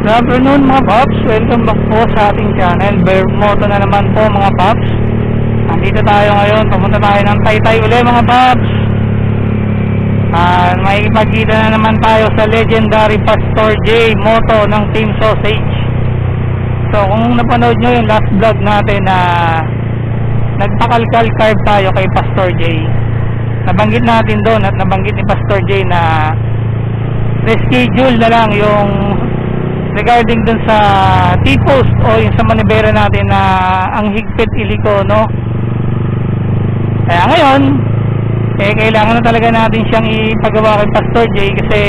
Good afternoon mga paps, welcome back po sa ating channel. Bear Moto na naman po mga paps. Nandito tayo ngayon, pumunta tayo ng Taytay uli mga paps. May ipagkita na naman tayo sa legendary Pastor J Moto ng Team Sausage. So kung napanood nyo yung last vlog natin na nagpakalkal carb tayo kay Pastor J, nabanggit natin doon at nabanggit ni Pastor J na reschedule na lang yung regarding dun sa T-post o yung sa manibela natin na ang higpit iliko, no? Kaya ngayon kailangan na talaga natin siyang ipagawa kay Pastor J kasi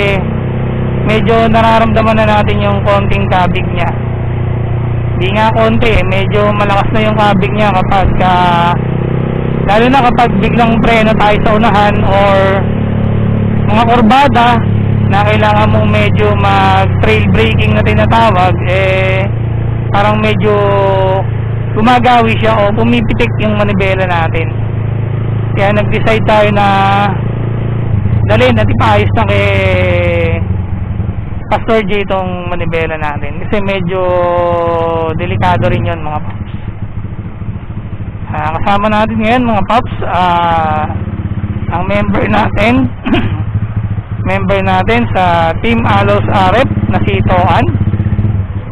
medyo nararamdaman na natin yung konting kabig niya. Hindi nga konti, medyo malakas na yung kabig niya kapag lalo na kapag biglang preno tayo sa unahan or mga kurbada na kailangan mong medyo mag-trail braking na tinatawag, parang medyo gumagawi siya o pumipitik yung manibela natin. Kaya nag-decide tayo na dalhin at ipaayos na kay Pastor J itong manibela natin kasi medyo delikado rin yun mga paps. Kasama natin ngayon mga paps ang member natin member natin sa Team Alos Arep na si Toan.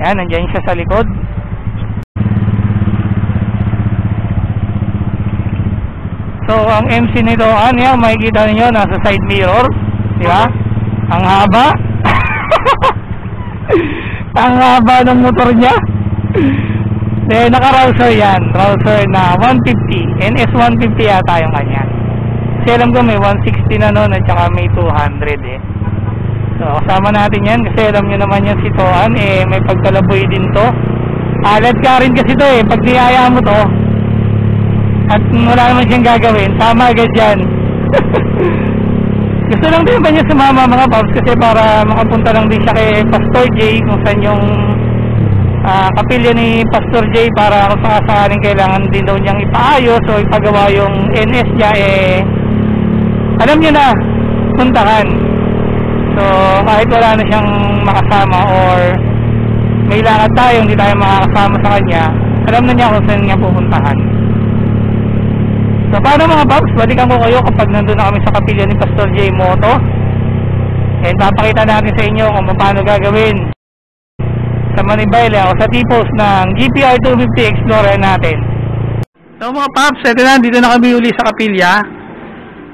Yan, nandiyan siya sa likod. So ang MC ni Toan, yan, makikita niyo nasa side mirror, di ba? Ang haba. Ang haba ng motor niya. Naka-Rouser yan, Rouser na 150, NS 150 yata yung kanya. Kasi alam ko may 160 na noon at saka may 200 So kasama natin yan kasi alam nyo naman yan si Toan may pagkalaboy din to. Alad ka rin kasi to pag niyaya mo to at wala naman siyang gagawin, sama agad yan. Gusto lang din ba niya sumama mga paps kasi para makapunta lang din siya kay Pastor J kung saan yung kapilya ni Pastor J para kung sakaling kailangan din daw niyang ipaayos o ipagawa yung NS niya alam niyo na puntahan. So kahit wala na siyang makasama or may lakad tayo hindi tayo makakasama sa kanya, alam na niya kung saan niya pupuntahan. So paano mga paps, balikan ko kayo kapag nandun na kami sa kapilya ni Pastor J Moto and papakita natin sa inyo kung paano gagawin sa manibela o sa T-post ng GPR 250 Explorer natin. So mga paps, ito na, dito na kami uli sa kapilya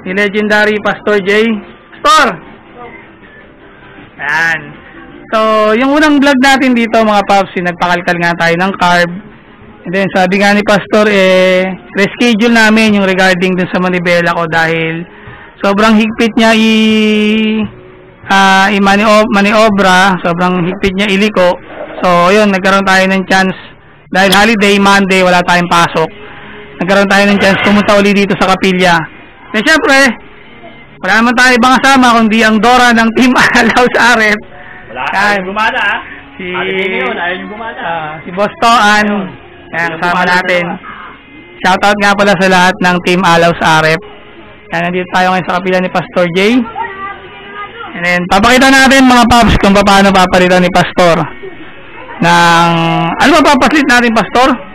ni legendary Pastor J. Pastor! Ayan. So, yung unang vlog natin dito mga paps, nagpakalkal nga tayo ng carb. And then, sabi nga ni Pastor, reschedule namin yung regarding dun sa manibela ko dahil sobrang higpit niya maniobra, sobrang higpit niya iliko. So, yun, nagkaroon tayo ng chance dahil holiday, Monday, wala tayong pasok. Nagkaroon tayo ng chance pumunta uli dito sa kapilya. Eh syempre, wala naman tayo ibang kasama kundi ang Dora ng Team Alos Arep. Wala ayaw gumana si Boss Toan. Yan, kasama natin. Shoutout nga pala sa lahat ng Team Alos Arep. Yan, nandito tayo ngayon sa kapila ni Pastor J. And then, papakita natin mga paps kung paano papalitan ni Pastor ng, ano ba papalit natin Pastor?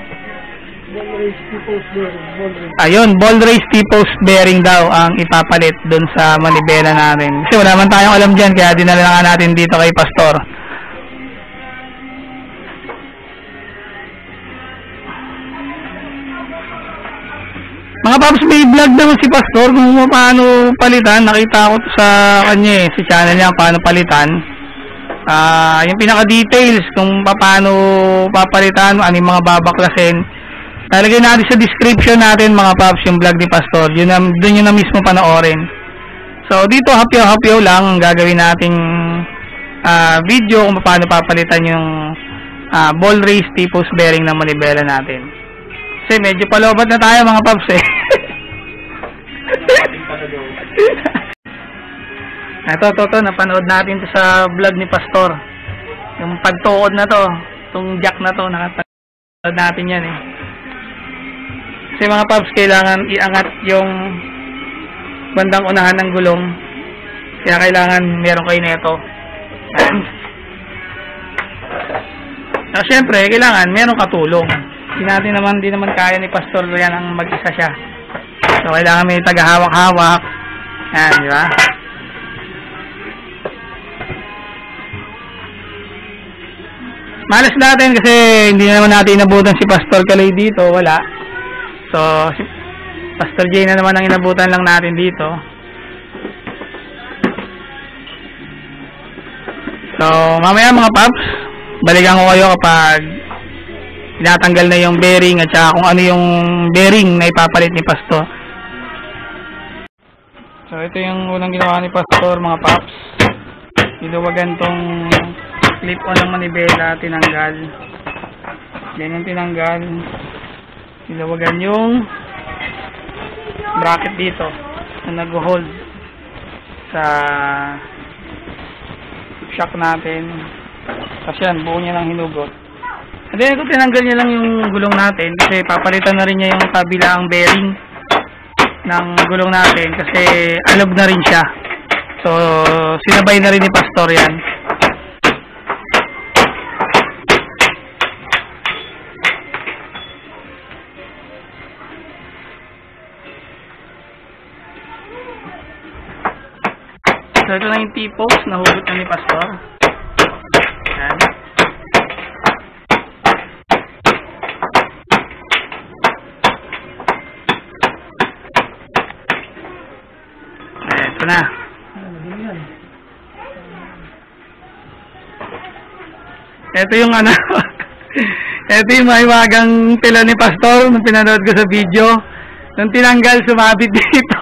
Ayun, ball race T-post bearing daw ang ipapalit dun sa manibela natin. Kasi wala man tayong alam dyan, kaya dinala nga natin dito kay Pastor. Mga paps, may vlog naman si Pastor kung paano palitan. Nakita ko sa kanya sa channel niya paano palitan. Yung pinaka-details kung paano papalitan, ano yung mga babaklasin. Lalagay natin sa description natin mga paps yung vlog ni Pastor. Doon yun na mismo panoorin. So dito hapyaw-hapyaw lang ang gagawin nating video kung paano papalitan yung ball race T-post bearing ng manibela natin. Kasi medyo palobat na tayo mga paps Ito, napanood natin to sa vlog ni Pastor. Yung pagtuod na to, itong jack na to, nakapanood natin yan Kasi mga paps, kailangan iangat yung bandang unahan ng gulong. Kaya kailangan meron kayo nito. So, syempre, kailangan merong katulong. Di naman kaya ni Pastor yan ang mag-isa siya. So, kailangan may taga-hawak-hawak. Yan, di ba? Malas natin kasi hindi naman natin inabutan si Pastor Kaloy dito. Wala. So, si Pastor Jay na naman ang inabutan lang natin dito. So, mamaya mga paps, balikan ko kayo kapag tinatanggal na yung bearing at saka kung ano yung bearing na ipapalit ni Pastor. So, ito yung unang ginawa ni Pastor, mga paps. Iluwagan tong clip-on ng manibela, tinanggal. Then, yung tinanggal, iluwagan yung bracket dito na nag-hold sa shock natin. Kasi yan, buo niya lang hinugot. And then, ito tinanggal niya lang yung gulong natin kasi papalitan na rin niya yung kabilang bearing ng gulong natin kasi alog na rin siya. So, sinabay na rin ni Pastor yan. So, ito na yung T-post na hugot na ni Pastor. Yan. Ito na. Ito yung ano. Ito yung mahiwagang tila ni Pastor nung pinanood ko sa video. Nung tinanggal, sumabit dito.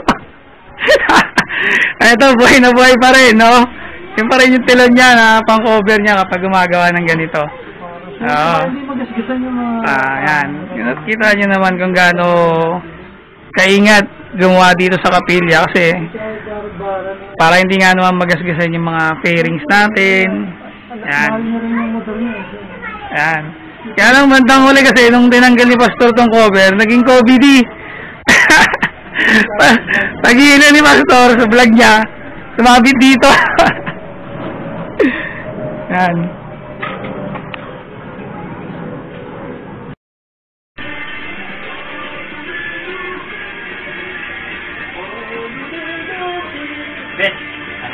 Ito, buhay na buhay pa rin, no? Yung pa rin yung tilon niya na pang-cover niya kapag gumagawa ng ganito. Oo. Hindi magasgasan yung mga... Yan. Kita niyo naman kung gaano kaingat gumawa dito sa kapilya kasi para hindi nga naman magasgasan yung mga fairings natin. Yan. Yan. Kaya lang bandang huli kasi nung tinanggal ni Pastor tong cover, naging COVID. Pag-iina ni Pastor sa vlog niya, sumabit dito. Yan. Bet,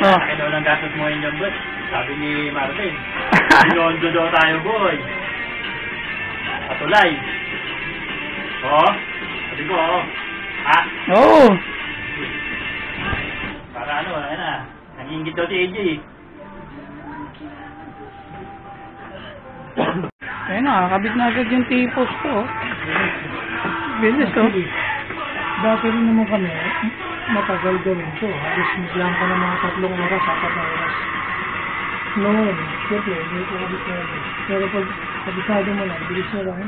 Oh. ano daw ng gastos mo yun, Bet? Sabi ni Martin. Londo daw tayo, boy. Patulay. Oo. Sabi ko, oo. Ha? Oo. Para ano, ayun na. Nangingit daw si AJ. Ayun na, kabit na agad yung T-post ko. Bilis, oh. Dati rin naman kami, matagal gawin to. Halos maglang ka ng mga 3 oras, 4 na oras. Noon, siyempre, hindi ko kabisado. Pero pag kabisado mo lang, bilis na lang.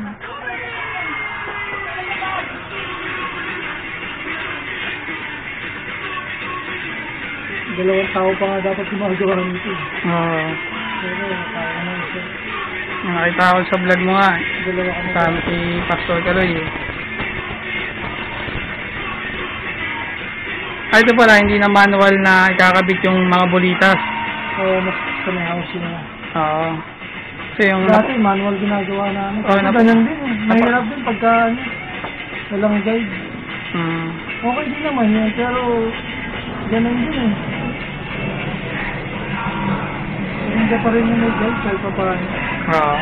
Dalawang tao pa nga dapat gumagawa nito. Oo. Pero kaya na isa. Nakita ko sa vlog mo nga. Dalawa ka na. Sabi si Pastor Kaloy eh. Ay, ito pala, hindi na manual na ikakabit yung mga bulitas. Oo, mas kanahaw sila. Oo. Kasi yung... Dati, manual ginagawa namin. Oo, Ganyan din eh. Mahirap din pagka walang guide. Hmm. Okay din naman yan, pero ganun din eh. Hindi pa rin yung may guide kahit pa paano. Oo.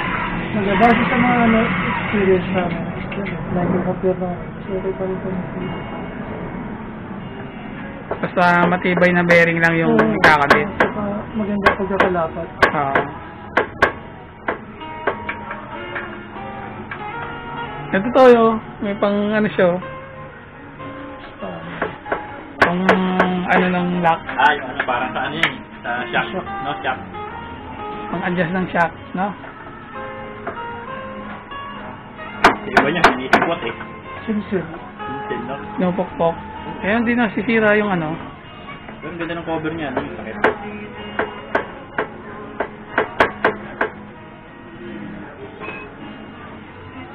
Nagabase sa mga experience namin. Nag-appear na. So, okay pa rin kami. Basta matibay na bearing lang yung Oo, ikakabit. saka maganda pagkakalapat. Oo. Ito toyo, may pang ano siya, pang ano ng lock, Ah, yung ano, parang sa ano yun. Sa shock. No, shock. pang adjust ng shock, no? Iba niya, hindi sipot eh. Sinsin. Sinsin, no? No pokpok. Kaya hindi nasisira yung ano. Pero ang ganda ng cover niya, no? Sakit.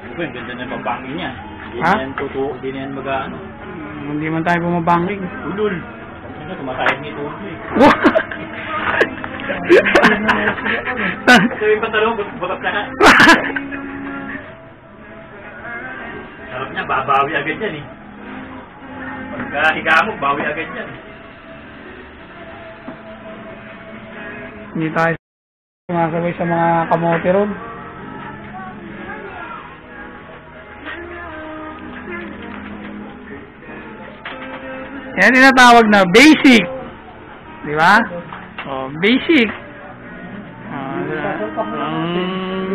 Ito, ang ganda ng pambangin niya. Hindi Ha? na yan tutuo, hindi na yan mag-ano. Hindi man tayo bumabangking. Ulul. Ano, tumatayag nito eh. Ito yung patalong, butas na ka. Sarap niya, babawi agad yan eh. Pagka higa mo, bawi agad yan. Hindi tayo sumasabay sa mga kamote ron. Yan tinatawag na basic. Di ba? Oh, basic.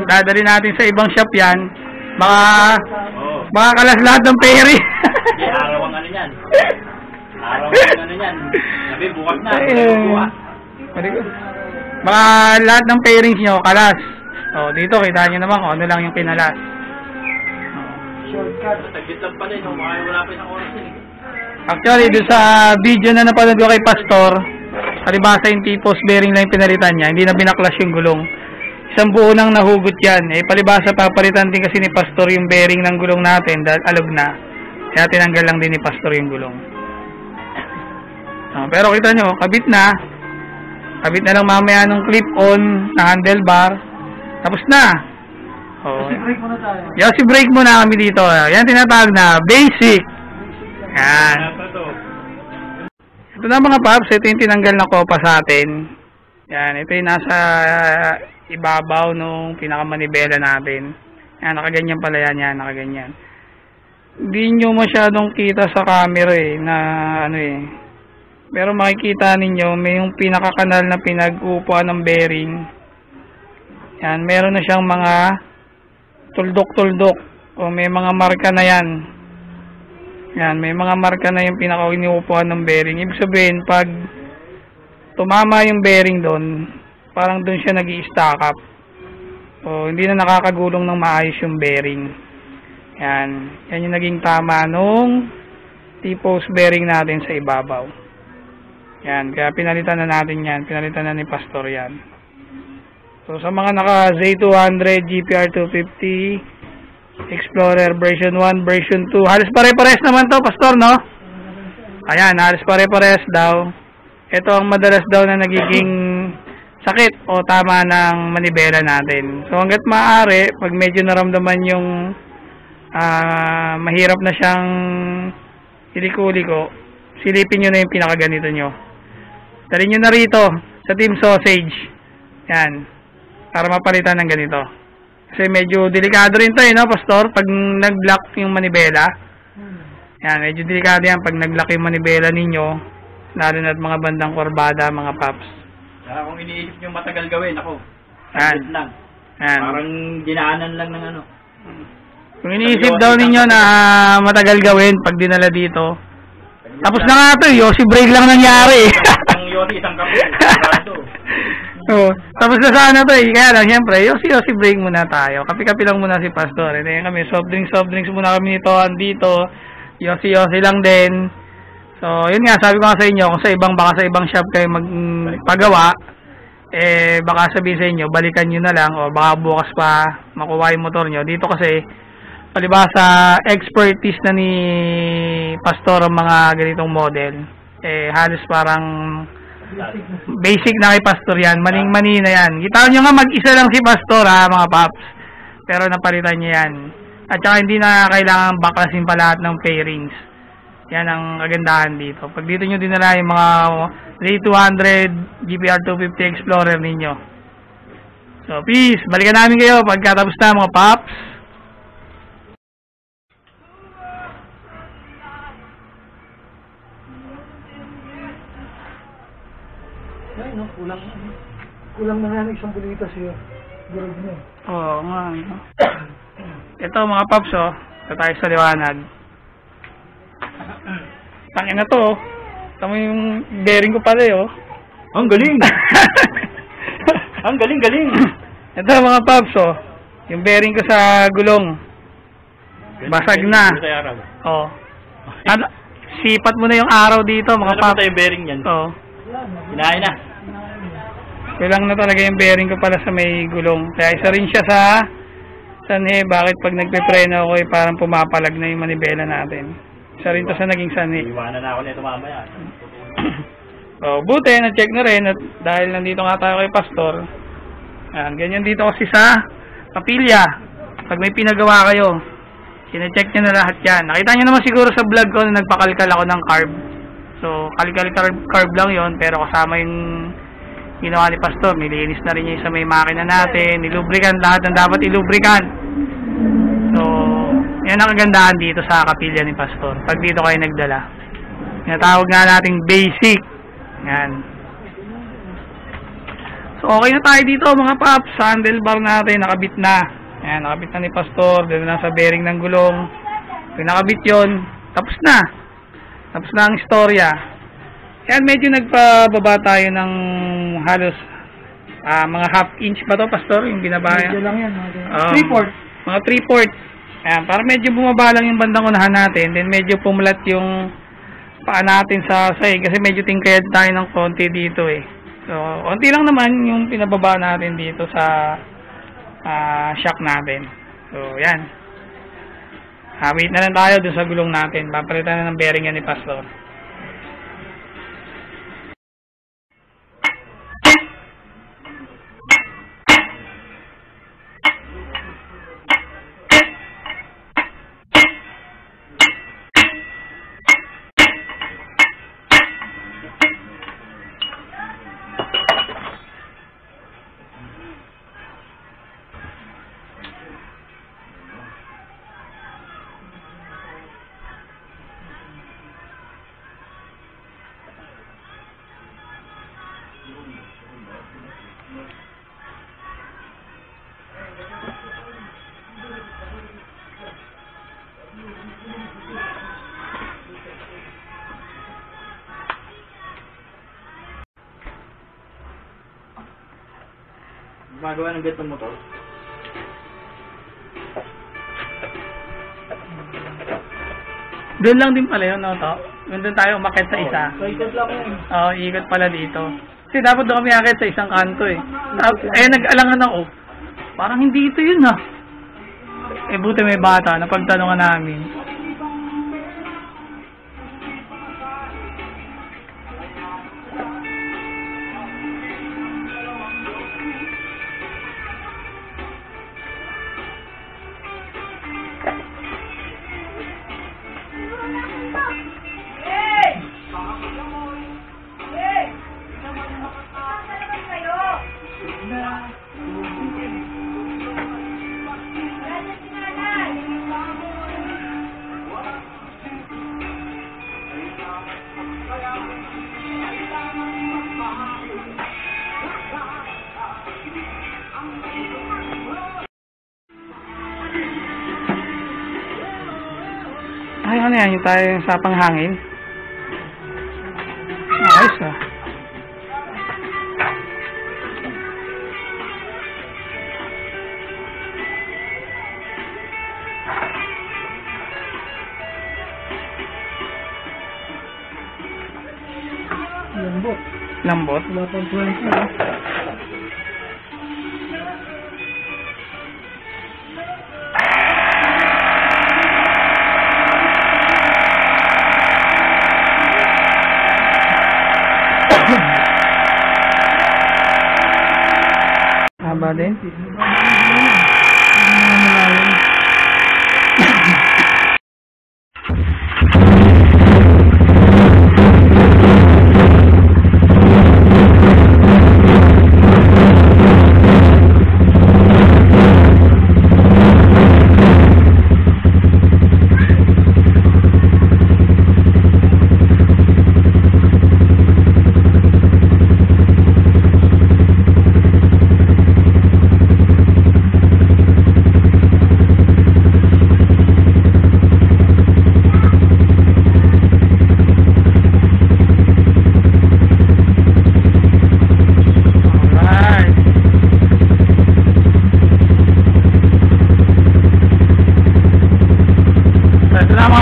Dadali natin sa ibang shop yan. Baka kalas lahat ng peri. Hindi, araw ang ano yan. Araw ang ano yan. Sabi, bukas na. Bukas. Baka lahat ng pairings nyo, kalas. Oh, dito, kita nyo naman kung ano lang yung pinalas. Shortcut. Tagit lang pala yun. Wala pa isang oras yun. Actually, doon sa video na napanood ko kay Pastor, palibasa yung T-post bearing lang yung pinalitan niya, hindi na binaklas yung gulong. Isang buo nang nahugot yan. Eh, palibasa papalitan din kasi ni Pastor yung bearing ng gulong natin dahil alog na. Kaya tinanggal lang din ni Pastor yung gulong. Pero kita nyo, kabit na. Kabit na lang mamaya ng clip-on na handlebar. Tapos na. Oh, Break muna tayo. Yosi break muna kami dito. Yan tinatawag na basic. Yan. Ito na mga paps, ito yung tinanggal na kopa sa atin. Yan, ito yung nasa ibabaw nung pinakamanibela natin. Yan, nakaganyan pala yan, nakaganyan. Hindi nyo masyadong kita sa camera na ano pero makikita ninyo, may yung pinakakanal na pinag-upuan ng bearing. Yan, meron na siyang mga tuldok-tuldok o may mga marka na yan. Yan, may mga marka na yung pinaka-iniupuan ng bearing. Ibig sabihin, pag tumama yung bearing doon, parang doon siya nag-i-stack up. O, hindi na nakakagulong ng maayos yung bearing. Yan. Yan yung naging tama nung T-post bearing natin sa ibabaw. Yan. Kaya pinalitan na natin yan. Pinalitan na ni Pastor yan. So, sa mga naka Z200, GPR 250, Explorer version 1, version 2. Halos pare-pares naman to, Pastor, no? Ayan, halos pare-pares daw. Ito ang madalas daw na nagiging sakit o tama ng manibela natin. So, hanggat maaari, pag medyo naramdaman yung mahirap na siyang iliko-liko, silipin nyo na yung pinakaganito nyo. Dalhin nyo na rito sa Team Sausage. Yan. Para mapalitan ng ganito. Kasi medyo delikado rin to no, Pastor? Pag nag-lock yung manibela. Yan, medyo delikado yan pag nag-lock yung manibela ninyo. Lalo na't mga bandang kurbada, mga paps. Kaya kung iniisip nyo matagal gawin, ako. Yan. Lang. Yan. Parang dinaanan lang ng ano. Kung iniisip daw ninyo na matagal gawin pag dinala dito. Tapos na nga ito, Yosi break lang nangyari. Ang Yosi, isang kape. Oh, tapos na sana to kaya lang siyempre, Yosi break muna tayo. Kapi-kapi lang muna si Pastor. Ito yung kami, soft drinks muna kami nito, andito. Yosi lang din. So, yun nga, sabi ko nga sa inyo, kung baka sa ibang shop kayo magpagawa, baka sabihin sa inyo, balikan nyo na lang, o baka bukas pa makuha yung motor nyo. Dito kasi, palibasa, expertise na ni Pastor ang mga ganitong model. Halos parang basic na kay Pastor yan. Maning-mani na yan. Kita nyo nga mag-isa lang si Pastor mga paps. Pero napalitan niya yan. At saka hindi na kailangan baklasin pa lahat ng pairings. Yan ang kagandahan dito. Pag dito nyo dinala yung mga Z200, GPR 250 Explorer ninyo. So, peace. Balikan namin kayo pagkatapos na mga paps. Ay, no, kulang na nga isang bulita siya. Gurog niya. Oo nga. Ito mga paps, ito tayo sa liwanag. Tangin na to, tama yung bearing ko pala Ang galing! Ang galing! Ito mga paps, yung bearing ko sa gulong. Basag na. Oh. Ano, sipat mo na yung araw dito mga paps. Ano yung bearing yan? Oo. Hinahin na. Kulang na talaga yung bearing ko pala sa may gulong. Kaya isa rin siya sa sanhe. Bakit pag nagpe-preno ako parang pumapalag na yung manibela natin. Isa rin to sa naging sanhe. Iwanan na ako nito mamaya. So, buti, na-check na rin at dahil nandito nga tayo kay Pastor. Ayan, ganyan dito kasi sa kapilya. Pag may pinagawa kayo, sine-check nyo na lahat yan. Nakita nyo naman siguro sa vlog ko na nagpakalkal ako ng carb. So, kalkal carb lang yon, pero kasama yung ginawa ni Pastor. Nilinis na rin niya sa may makina natin, nilubricant lahat ng dapat ilubricant. So, yan ang kagandahan dito sa kapilya ni Pastor. Pag dito kayo nagdala. Tinatawag nga nating basic. Yan. So, okay na tayo dito mga paps. Handlebar natin, nakabit na. Yan, nakabit na ni Pastor. Dito na sa bearing ng gulong. Pag nakabit yun, tapos na. Tapos na ang istorya. Yan, medyo nagpababa tayo ng halos mga half inch ba to, Pastor? Yung binabaya. Medyo lang yan. 3/4. Mga 3/4. Ayan, para medyo bumaba lang yung bandang unahan natin. Then medyo pumulat yung paa natin sa sahig. Kasi medyo tingkayad tayo ng konti dito eh. So, konti lang naman yung pinababa natin dito sa shock natin. So, yan. Wait na lang tayo dun sa gulong natin. Papalitan na ng bearing yan ni Pastor. Magawa ng ganitong motor. Doon lang din pala yun, no, to? Doon tayo umakit sa isa. So, ikot lang yun. Oo, ikot pala dito. Kasi dapat doon kami akit sa isang kanto eh. Nag-alangan ako. Parang hindi ito yun ha. Buti may bata, napagtanungan namin. Ay, ano yan? Yung tayo sa panghangin? Ayos ah. Lambot. Lambot. Wala pang 20. Haba din.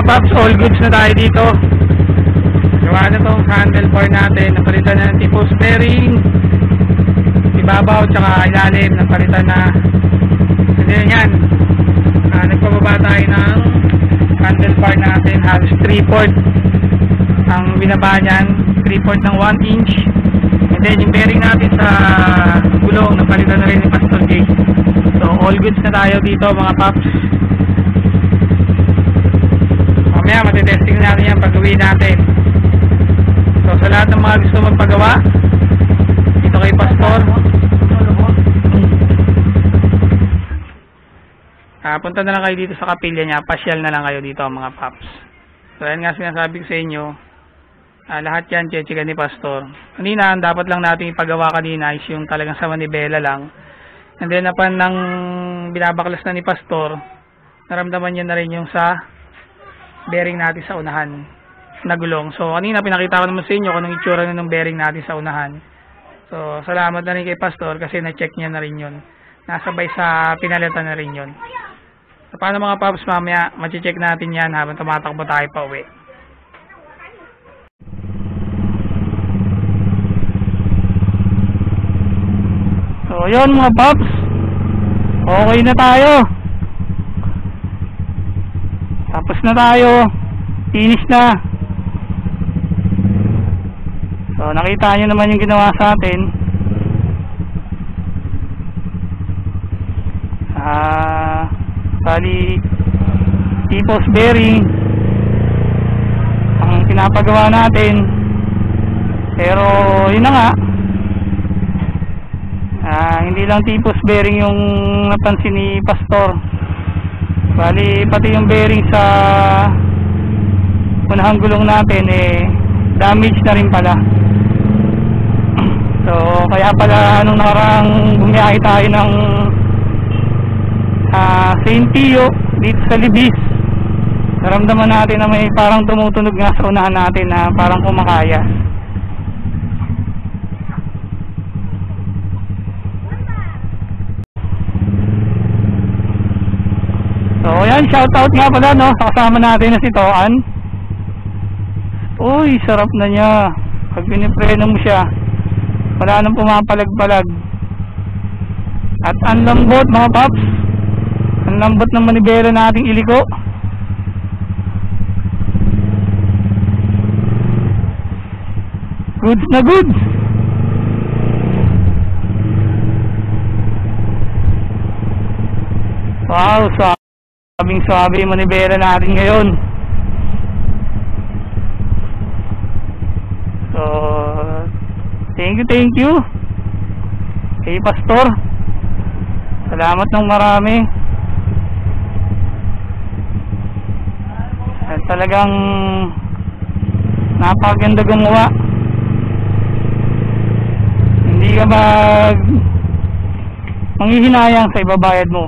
Paps, all goods na tayo dito. Gawa na tong handlebar natin. Napalitan na ng tipos bearing, ibabaw tsaka ilalim. Napalitan na. Kasi yan, nagpababa tayo ng handlebar natin. Halos 3/4 ang binaba niyan. 3/4 ng 1 inch. And then yung bearing natin sa gulong, napalitan na rin ni Pastor Jay. So all goods na tayo dito mga paps. Mamaya matitesting natin yan pag uwi natin. So sa lahat ng mga gusto magpagawa dito kay Pastor, punta na lang kayo dito sa kapilya niya. Pasyal na lang kayo dito mga paps. So yan nga sinasabi ko sa inyo, lahat yan chechikan ni Pastor. Kanina ang dapat lang natin ipagawa kanina is yung talagang sa manibela lang. And then napan nang binabaklas na ni Pastor, naramdaman niya na rin yung sa bearing natin sa unahan na gulong. So kanina pinakita ko naman sa inyo kung anong itsura na ng bearing natin sa unahan. So salamat na rin kay Pastor kasi na-check niya na rin yun. Nasabay sa pinalitan na rin yun. So paano mga paps, mamaya mache-check natin yan habang tumatakbo tayo pa uwi. So yun mga paps, okay na tayo. Tapos na tayo, finish na. So nakita nyo naman yung ginawa sa atin. Bali T-post bearing ang pinapagawa natin. Pero yun na nga, hindi lang T-post bearing yung napansin ni Pastor. Bali pati yung bearing sa unahang gulong natin damage na rin pala. So kaya pala nung nakarang bumiyahe tayo ng St. Pio dito sa Libis, naramdaman natin na may parang tumutunog nga sa unahan natin na parang kumakaya. So yan, shoutout nga pala no, kasama natin na si Toan. Uy, sarap na niya pag pinipreno mo siya, wala nang pumapalag-palag. At ang lambot mga paps, ang lambot ng manibela nating iliko. Goods na goods. Wow, sabing sabi yung manibela natin ngayon. So thank you kay Pastor, salamat ng marami. At talagang napakaganda gumawa. Hindi ka manghihinayang sa ibabayad mo.